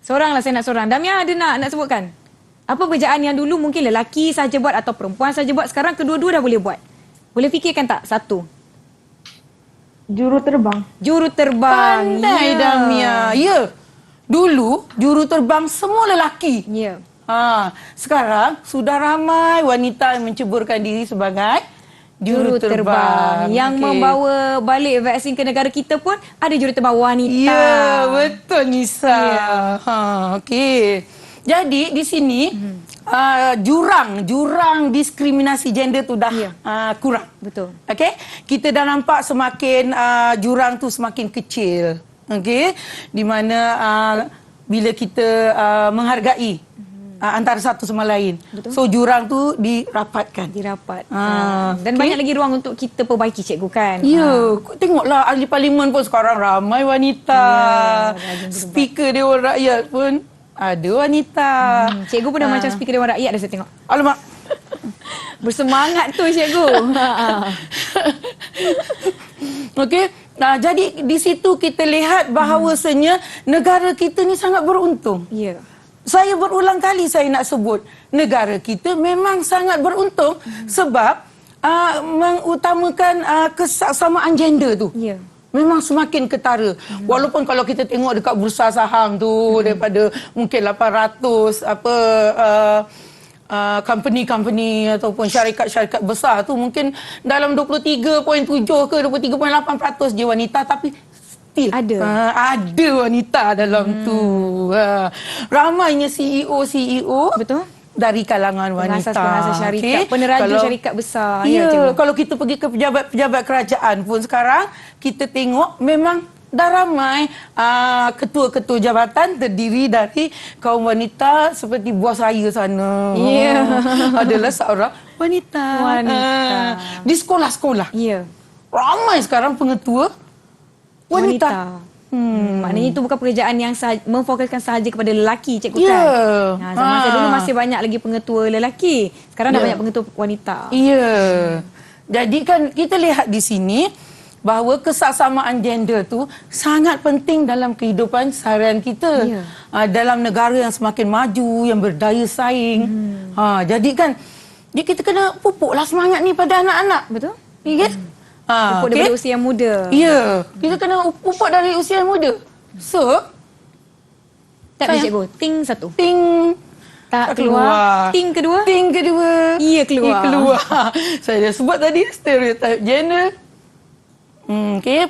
Seoranglah saya nak seorang. Damia ada nak sebutkan? Apa pekerjaan yang dulu mungkin lelaki saja buat atau perempuan saja buat, sekarang kedua-dua dah boleh buat? Boleh fikirkan tak? Satu. Juru terbang. Juru terbang. Pandai Damia. Ya. Dulu juru terbang semua lelaki. Ya. Sekarang sudah ramai wanita yang menceburkan diri sebagai juru terbang. Yang membawa balik vaksin ke negara kita pun ada juru terbang wanita. Ya, betul Nisa. Okey. Jadi di sini jurang diskriminasi gender tu dah kurang. Betul. Okey, kita dah nampak semakin jurang tu semakin kecil. Okey, di mana bila kita menghargai antara satu sama lain. Betul. So jurang tu dirapatkan. Dan banyak lagi ruang untuk kita perbaiki, cikgu kan. Ya, tengoklah ahli parlimen pun sekarang ramai wanita. Speaker Dewan Rakyat pun ada wanita. Cikgu pun dah macam speaker Dewan Rakyat dah saya tengok. Alamak. Bersemangat tu cikgu. Okey. Jadi di situ kita lihat bahawasanya negara kita ni sangat beruntung. Ya. Saya berulang kali saya nak sebut, negara kita memang sangat beruntung sebab mengutamakan kesamaan gender tu. Ya. Memang semakin ketara. Walaupun kalau kita tengok dekat bursa saham tu daripada mungkin 800 company ataupun syarikat-syarikat besar tu mungkin dalam 23.7 ke 23.8% je wanita, tapi still ada wanita dalam tu. Ramainya CEO betul dari kalangan wanita. Pengasas syarikat, peneraju syarikat besar. Ya, kalau kita pergi ke pejabat-pejabat kerajaan pun sekarang kita tengok memang dah ramai ketua-ketua jabatan terdiri dari kaum wanita seperti bos saya sana. Adalah seorang wanita. Di sekolah-sekolah. Ramai sekarang pengetua wanita. Maknanya itu bukan pekerjaan yang memfokuskan sahaja kepada lelaki, cikgu kan? Zaman saya dulu masih banyak lagi pengetua lelaki. Sekarang dah banyak pengetua wanita. Jadi kan kita lihat di sini bahawa kesaksamaan gender tu sangat penting dalam kehidupan seharian kita. Dalam negara yang semakin maju, yang berdaya saing. Jadi kan kita kena pupuklah semangat ni pada anak-anak. Betul? Ya kan? Pupuk daripada usia yang muda. Kita kena pupuk dari usia yang muda. So, tak boleh cikgu. Ting satu. Ting tak keluar. Ting kedua. Ting kedua. Ia keluar. Saya dah sebut tadi stereotip gender.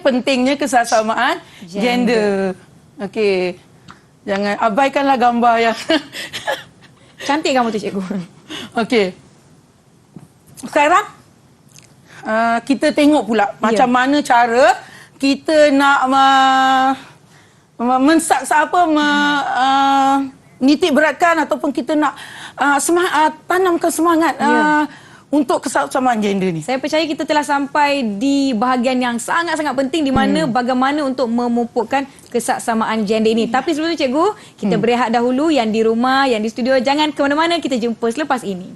Pentingnya kesaksamaan gender. Jangan abaikanlah gambar yang cantik kamu tu, cikgu. Sekarang kita tengok pula macam mana cara kita nak nitik beratkan ataupun kita nak tanamkan semangat untuk kesaksamaan gender ni. Saya percaya kita telah sampai di bahagian yang sangat-sangat penting di mana bagaimana untuk memupukkan kesaksamaan gender ini. Tapi sebelum itu, cikgu, kita berehat dahulu. Yang di rumah, yang di studio, jangan ke mana-mana. Kita jumpa selepas ini.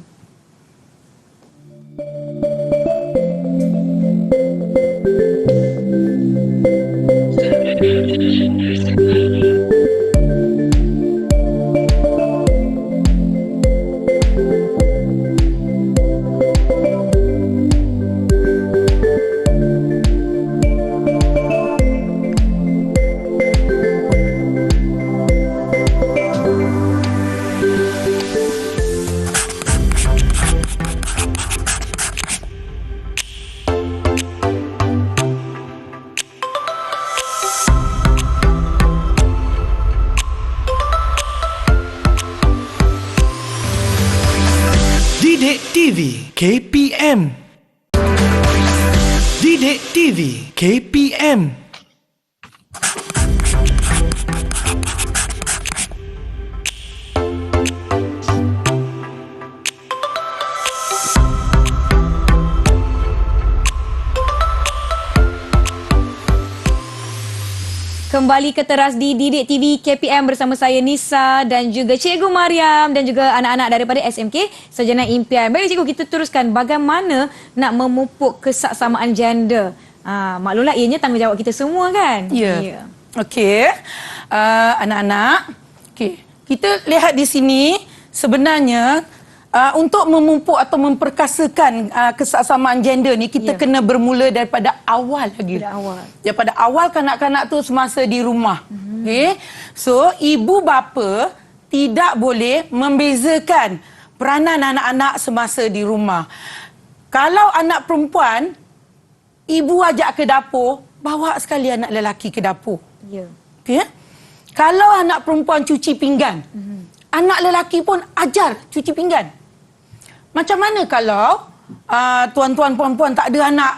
Didik TV KPM. Didik TV KPM. Kembali ke teras di Didik TV KPM bersama saya Nisa dan juga Cikgu Mariam dan juga anak-anak daripada SMK Sarjana Impian. Baik cikgu, kita teruskan bagaimana nak memupuk kesaksamaan gender. Maklumlah ianya tanggungjawab kita semua kan? Ya. Okey. Anak-anak, kita lihat di sini sebenarnya untuk memupuk atau memperkasakan kesaksamaan gender ni kita kena bermula daripada awal lagi. Daripada awal kanak-kanak tu semasa di rumah. So ibu bapa tidak boleh membezakan peranan anak-anak semasa di rumah. Kalau anak perempuan, ibu ajak ke dapur, bawa sekali anak lelaki ke dapur. Kalau anak perempuan cuci pinggan, anak lelaki pun ajar cuci pinggan. Macam mana kalau tuan-tuan puan-puan tak ada anak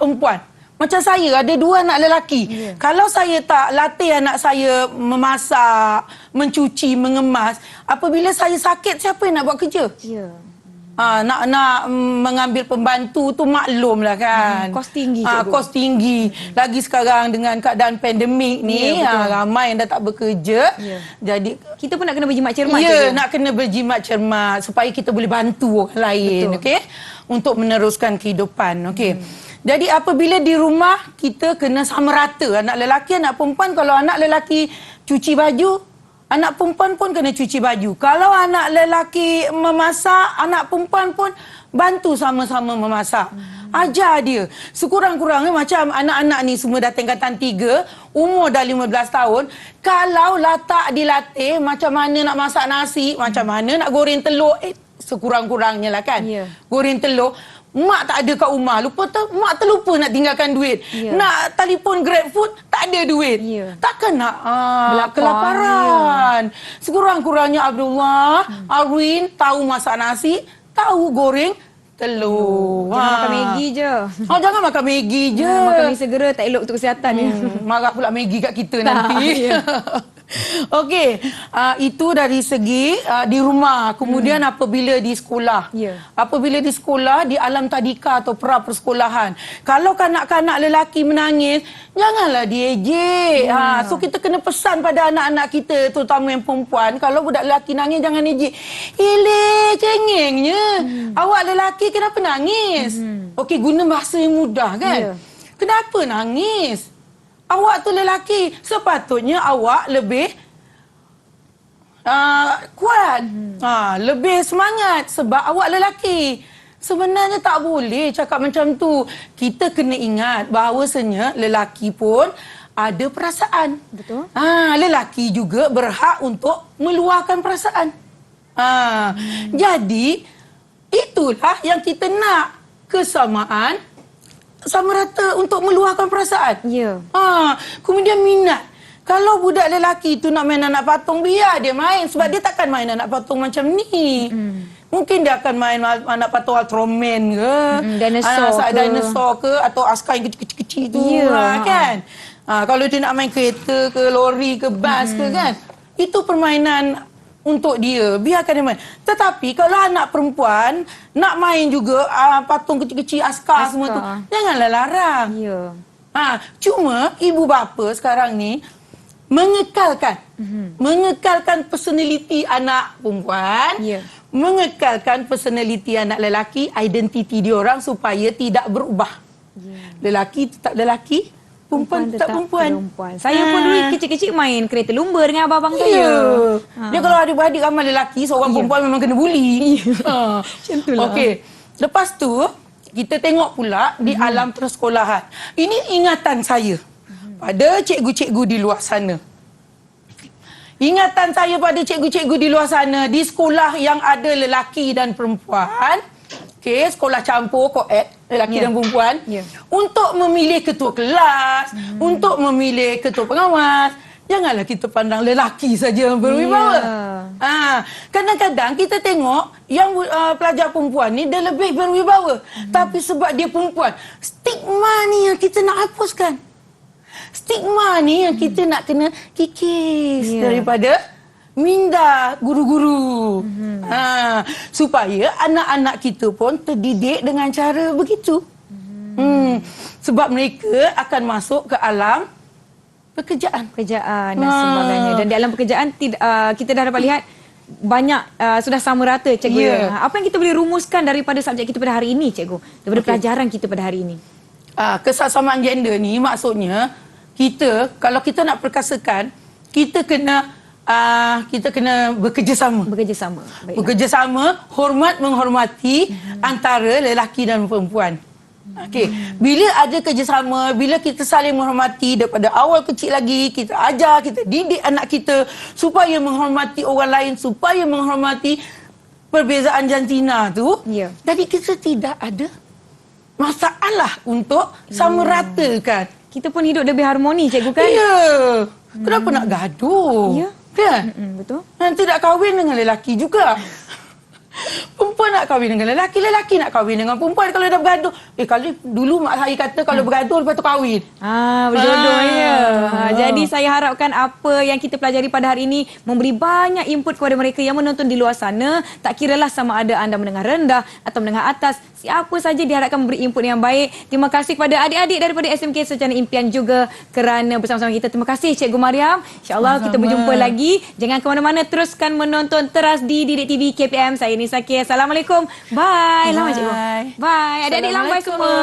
perempuan? Macam saya ada 2 anak lelaki. Kalau saya tak latih anak saya memasak, mencuci, mengemas, apabila saya sakit, siapa yang nak buat kerja? Nak mengambil pembantu tu maklumlah kan. Kos tinggi. Kos tinggi. Lagi sekarang dengan keadaan pandemik ni, ramai yang dah tak bekerja. Jadi kita pun nak kena berjimat cermat. Nak kena berjimat cermat supaya kita boleh bantu orang lain, untuk meneruskan kehidupan. Jadi apabila di rumah kita kena sama rata, anak lelaki, anak perempuan. Kalau anak lelaki cuci baju, anak perempuan pun kena cuci baju. Kalau anak lelaki memasak, anak perempuan pun bantu sama-sama memasak. Ajar dia. Sekurang-kurangnya macam anak-anak ni semua dah tingkatan 3, umur dah 15 tahun. Kalau tak dilatih macam mana nak masak nasi, macam mana nak goreng telur, sekurang-kurangnya lah kan. Goreng telur. Mak tak ada kat rumah. Mak terlupa nak tinggalkan duit. Nak telefon GrabFood, tak ada duit. Takkan nak kelaparan. Sekurang-kurangnya Abdullah, Arwin tahu masak nasi, tahu goreng telur. Jangan makan Maggi je. Oh, jangan makan Maggi je. Makan mi segera tak elok untuk kesihatan ya. Marah pula Maggi kat kita nanti. Okey, itu dari segi di rumah. Kemudian apabila di sekolah. Apabila di sekolah, di alam tadika atau persekolahan. Kalau kanak-kanak lelaki menangis, janganlah diejek. So kita kena pesan pada anak-anak kita, terutama yang perempuan. Kalau budak lelaki nangis, jangan ejek. Eleh, cengengnya. Awak lelaki kenapa nangis? Okey, guna bahasa yang mudah kan? Kenapa nangis? Awak tu lelaki, sepatutnya awak lebih kuat, lebih semangat sebab awak lelaki. Sebenarnya tak boleh cakap macam tu. Kita kena ingat bahawasanya lelaki pun ada perasaan. Betul. Lelaki juga berhak untuk meluahkan perasaan. Jadi, itulah yang kita nak. Kesamaan sama rata untuk meluahkan perasaan. Kemudian minat. Kalau budak lelaki tu nak main anak patung, biar dia main. Sebab dia takkan main anak patung macam ni. Mungkin dia akan main anak patung Ultraman ke. Dinosaur ke. Atau askar yang kecil-kecil tu. Kan? Kalau dia nak main kereta ke, lori ke, bas ke kan. Itu permainan untuk dia. Biarkan dia main. Tetapi kalau anak perempuan nak main juga patung kecil-kecil askar semua tu, janganlah larang. Cuma ibu bapa sekarang ni mengekalkan personaliti anak perempuan, mengekalkan personaliti anak lelaki, identiti diorang supaya tidak berubah. Lelaki tetap lelaki, perempuan tetap perempuan. Saya pun dulu kecil-kecil main kereta lumba dengan abang-abang saya. Dia kalau adik-beradik ramai lelaki, seorang perempuan memang kena buli. Macam itulah. Okey. Lepas tu, kita tengok pula di alam persekolahan. Ini ingatan saya pada cikgu-cikgu di luar sana. Ingatan saya pada cikgu-cikgu di luar sana, di sekolah yang ada lelaki dan perempuan, sekolah campur, koed, lelaki dan perempuan, untuk memilih ketua kelas, untuk memilih ketua pengawas, janganlah kita pandang lelaki saja yang berwibawa. Kadang-kadang kita tengok yang pelajar perempuan ni dia lebih berwibawa. Tapi sebab dia perempuan, stigma ni yang kita nak hapuskan. Stigma ni yang kita nak kena kikis daripada minda guru-guru. Supaya anak-anak kita pun terdidik dengan cara begitu. Sebab mereka akan masuk ke alam pekerjaan dan sebagainya. Dan di alam pekerjaan kita dah dapat lihat banyak sudah sama rata cikgu. Apa yang kita boleh rumuskan daripada subjek kita pada hari ini cikgu? Daripada pelajaran kita pada hari ini. Kesesamaan gender ni maksudnya kita, kalau kita nak perkasakan, kita kena bekerjasama. Bekerjasama, hormat menghormati antara lelaki dan perempuan. Bila ada kerjasama, bila kita saling menghormati daripada awal kecil lagi, kita ajar, kita didik anak kita supaya menghormati orang lain, supaya menghormati perbezaan jantina tu. Jadi kita tidak ada masalah untuk sama ratakan. Kita pun hidup lebih harmoni cikgu kan? Kenapa nak gaduh? Kan? Betul. Nanti nak kahwin dengan lelaki juga. Perempuan nak kahwin dengan lelaki, lelaki nak kahwin dengan perempuan. Kalau dah bergaduh, kalau dulu mak saya kata kalau bergaduh lepas tu kahwin. Berjodoh Jadi saya harapkan apa yang kita pelajari pada hari ini memberi banyak input kepada mereka yang menonton di luar sana. Tak kiralah sama ada anda mendengar rendah atau mendengar atas, siapa saja diharapkan memberi input yang baik. Terima kasih kepada adik-adik daripada SMK Secerna Impian juga kerana bersama-sama kita. Terima kasih Cikgu Mariam. InsyaAllah kita berjumpa lagi. Jangan ke mana-mana, teruskan menonton teras di Didik TV KPM. Saya Nisa Kia. Assalamualaikum. Bye. Lama cikgu. Bye. Adik-adik lambai semua.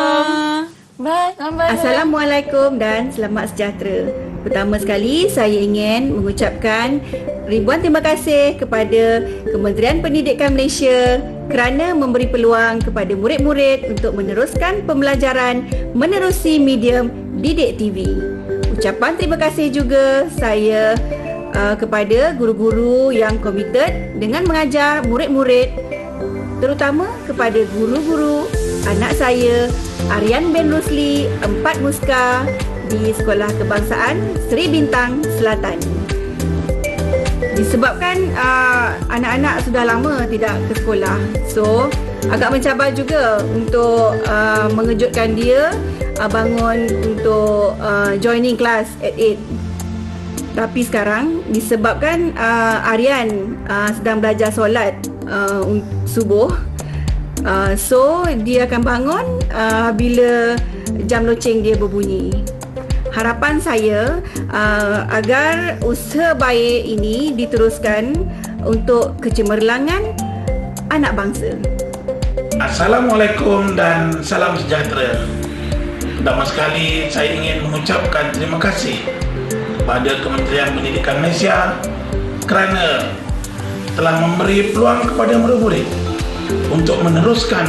Bye. Lambai. Assalamualaikum dan selamat sejahtera. Pertama sekali saya ingin mengucapkan ribuan terima kasih kepada Kementerian Pendidikan Malaysia kerana memberi peluang kepada murid-murid untuk meneruskan pembelajaran menerusi medium Didik TV. Ucapan terima kasih juga saya kepada guru-guru yang komited dengan mengajar murid-murid, terutama kepada guru-guru anak saya Aryan bin Rusli 4 Muska di Sekolah Kebangsaan Seri Bintang Selatan. Disebabkan anak-anak sudah lama tidak ke sekolah, so agak mencabar juga untuk mengejutkan dia bangun untuk joining class at 8. Tapi sekarang disebabkan Aryan sedang belajar solat subuh, so dia akan bangun bila jam loceng dia berbunyi. Harapan saya agar usaha baik ini diteruskan untuk kecemerlangan anak bangsa. Assalamualaikum dan salam sejahtera. Pertama sekali saya ingin mengucapkan terima kasih kepada Kementerian Pendidikan Malaysia kerana telah memberi peluang kepada murid-murid untuk meneruskan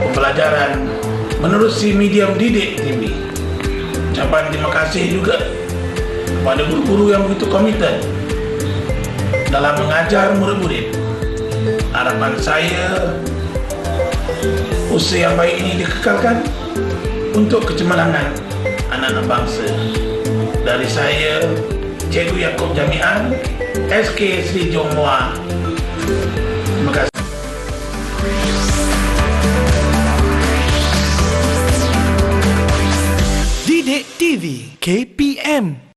pembelajaran menerusi medium didik TV. Ucapan terima kasih juga kepada guru-guru yang begitu komited dalam mengajar murid-murid. Harapan saya usaha yang baik ini dikekalkan untuk kecemerlangan anak-anak bangsa. Dari saya, Cikgu Yaakob Jami'an, SK Sri Jomwa. Terima kasih. Didik TV KPM